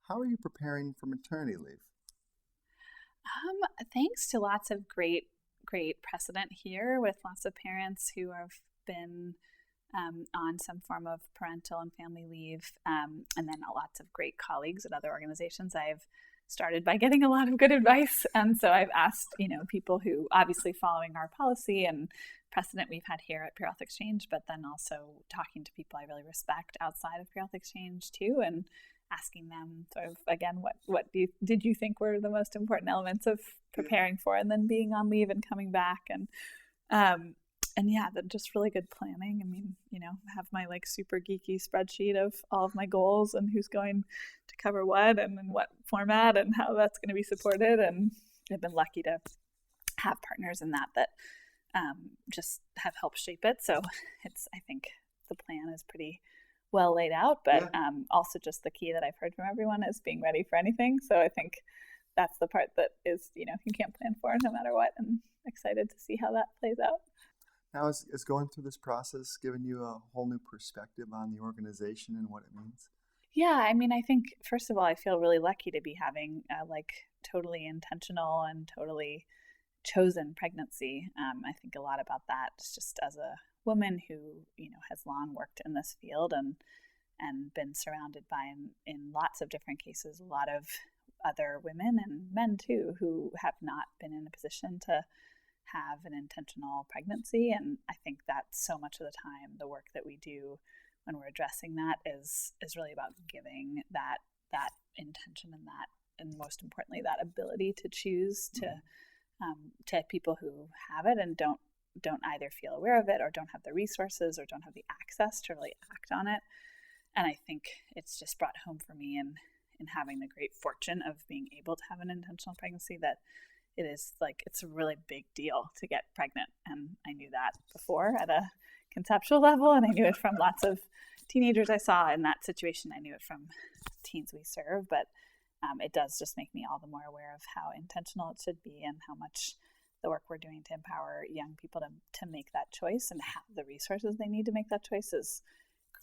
how are you preparing for maternity leave? Thanks to lots of great precedent here with lots of parents who have been on some form of parental and family leave, and then lots of great colleagues at other organizations. I've started by getting a lot of good advice, and so I've asked people who obviously following our policy and precedent we've had here at Pure Health Exchange, but then also talking to people I really respect outside of Pure Health Exchange too, and asking them sort of again what did you think were the most important elements of preparing for and then being on leave and coming back, and yeah, just really good planning. I mean, have my super geeky spreadsheet of all of my goals and who's going to cover what and in what format and how that's going to be supported. And I've been lucky to have partners in that just have helped shape it. So I think the plan is pretty well laid out, but also just the key that I've heard from everyone is being ready for anything. So I think that's the part that is, you can't plan for no matter what, and excited to see how that plays out. Now, is going through this process giving you a whole new perspective on the organization and what it means? Yeah, I mean, I think, first of all, I feel really lucky to be having a totally intentional and totally chosen pregnancy. I think a lot about that just as a woman who, has long worked in this field and been surrounded by, in lots of different cases, a lot of other women and men too, who have not been in a position to have an intentional pregnancy. And I think that so much of the time, the work that we do when we're addressing that is really about giving that intention and most importantly, that ability to choose to people who have it and don't either feel aware of it or don't have the resources or don't have the access to really act on it. And I think it's just brought home for me in having the great fortune of being able to have an intentional pregnancy that it is it's a really big deal to get pregnant. And I knew that before at a conceptual level, and I knew it from lots of teenagers I saw in that situation. I knew it from teens we serve, but it does just make me all the more aware of how intentional it should be and how much the work we're doing to empower young people to make that choice and have the resources they need to make that choice is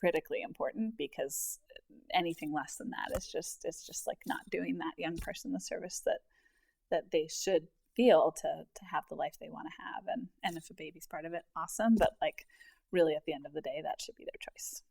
critically important, because anything less than that is just not doing that young person the service that they should feel to have the life they want to have. And if a baby's part of it, awesome. But really at the end of the day, that should be their choice.